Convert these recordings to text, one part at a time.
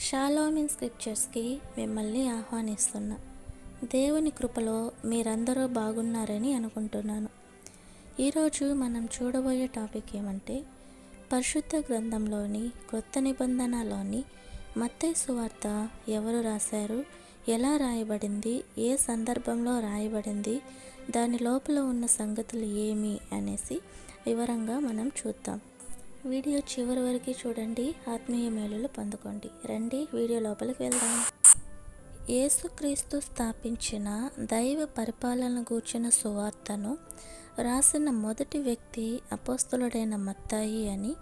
Shalom in స్క్రిప్చర్స్కి మిమ్మల్ని ఆహ్వానిస్తున్నా. దేవుని కృపలో మీరందరూ బాగున్నారని అనుకుంటున్నాను. ఈరోజు మనం చూడబోయే టాపిక్ ఏమంటే, పరిశుద్ధ గ్రంథంలోని క్రొత్త నిబంధనలోని మత్తయి సువార్త ఎవరు రాశారు, ఎలా రాయబడింది, ఏ సందర్భంలో రాయబడింది, దాని లోపల ఉన్న సంగతులు ఏమి అనేసి వివరంగా మనం చూద్దాం. వీడియో చివరి వరకు చూడండి, ఆత్మీయ మేలులు పొందుకోండి. రండి వీడియో లోపలికి వెళ్దాం. యేసుక్రీస్తు స్థాపించిన దైవ పరిపాలన గూర్చిన సువార్తను రాసిన మొదటి వ్యక్తి అపోస్తలుడైన మత్తాయి అని,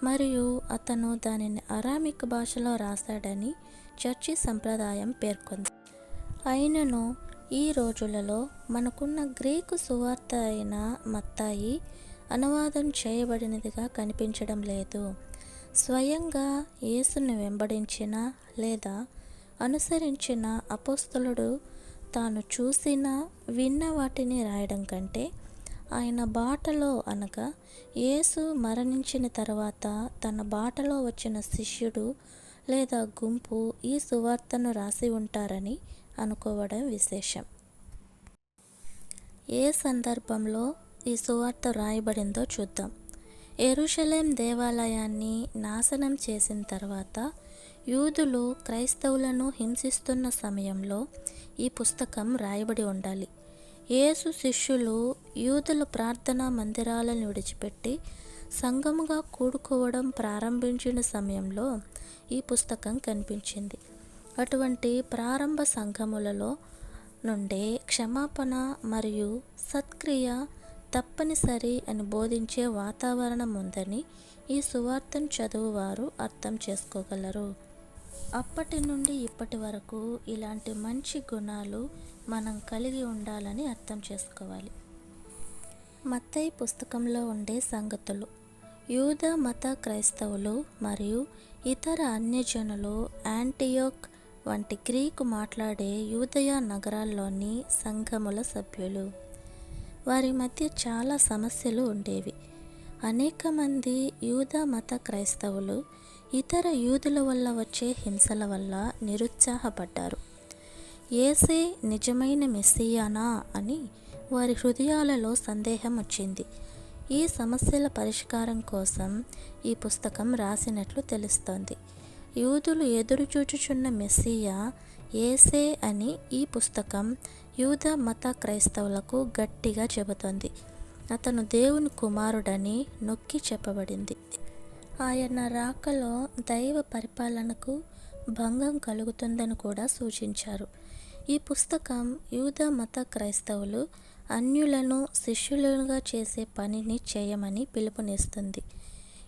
మరియు అతను దానిని అరామిక్ భాషలో రాశాడని చర్చి సంప్రదాయం పేర్కొంది. అయినను ఈ రోజులలో మనకున్న గ్రీకు సువార్త అయిన మత్తాయి అనువాదం చేయబడినదిగా కనిపించడం లేదు. స్వయంగా యేసుని వెంబడించిన లేదా అనుసరించిన అపోస్తలుడు తాను చూసిన, విన్న వాటిని రాయడం కంటే, ఆయన బాటలో అనగా యేసు మరణించిన తర్వాత తన బాటలో వచ్చిన శిష్యుడు లేదా గుంపు ఈ సువార్తను రాసి ఉంటారని అనుకోవడం విశేషం. ఏ సందర్భంలో ఈ సువార్త రాయబడిందో చూద్దాం. యెరూషలేం దేవాలయాన్ని నాశనం చేసిన తర్వాత యూదులు క్రైస్తవులను హింసిస్తున్న సమయంలో ఈ పుస్తకం రాయబడి ఉండాలి. యేసు శిష్యులు యూదుల ప్రార్థనా మందిరాలను విడిచిపెట్టి సంఘముగా కూడుకోవడం ప్రారంభించిన సమయంలో ఈ పుస్తకం కనిపించింది. అటువంటి ప్రారంభ సంఘములలో నుండే క్షమాపణ మరియు సత్క్రియ తప్పనిసరి అని బోధించే వాతావరణం ఉందని ఈ సువార్తను చదువువారు అర్థం చేసుకోగలరు. అప్పటి నుండి ఇప్పటి వరకు ఇలాంటి మంచి గుణాలు మనం కలిగి ఉండాలని అర్థం చేసుకోవాలి. మత్తయి పుస్తకంలో ఉండే సంగతులు. యూద మత క్రైస్తవులు మరియు ఇతర అన్యజనులు యాంటియోక్ వంటి గ్రీకు మాట్లాడే యూదయ నగరాల్లోని సంఘముల సభ్యులు. వారి మధ్య చాలా సమస్యలు ఉండేవి. అనేక మంది యూద మత క్రైస్తవులు ఇతర యూదుల వల్ల వచ్చే హింసల వల్ల నిరుత్సాహపడ్డారు. యేసే నిజమైన మెస్సియానా అని వారి హృదయాలలో సందేహం వచ్చింది. ఈ సమస్యల పరిష్కారం కోసం ఈ పుస్తకం రాసినట్లు తెలుస్తోంది. యూదులు ఎదురుచూచుచున్న మెస్సియా యేసే అని ఈ పుస్తకం యూద మత క్రైస్తవులకు గట్టిగా చెబుతోంది. అతను దేవుని కుమారుడని నొక్కి చెప్పబడింది. ఆయన రాకలో దైవ పరిపాలనకు భంగం కలుగుతుందని కూడా సూచించారు. ఈ పుస్తకం యూద మత క్రైస్తవులు అన్యులను శిష్యులుగా చేసే పనిని చేయమని పిలుపునిస్తుంది.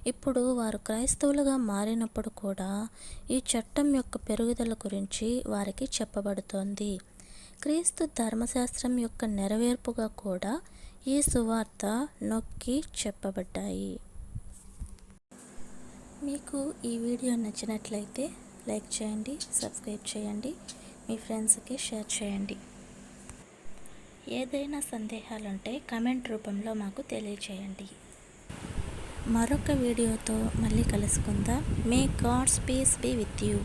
ఇప్పుడు వారు క్రైస్తవులుగా మారినప్పుడు కూడా ఈ చట్టం యొక్క పెరుగుదల గురించి వారికి చెప్పబడుతోంది. క్రీస్తు ధర్మశాస్త్రం యొక్క నెరవేర్పుగా కూడా ఈ సువార్త నొక్కి చెప్పబడ్డాయి. మీకు ఈ వీడియో నచ్చినట్లయితే లైక్ చేయండి, సబ్స్క్రైబ్ చేయండి, మీ ఫ్రెండ్స్కి షేర్ చేయండి. ఏదైనా సందేహాలుంటే కామెంట్ రూపంలో మాకు తెలియచేయండి. మరొక వీడియోతో మళ్ళీ కలుసుకుందాం. May God's peace be with you.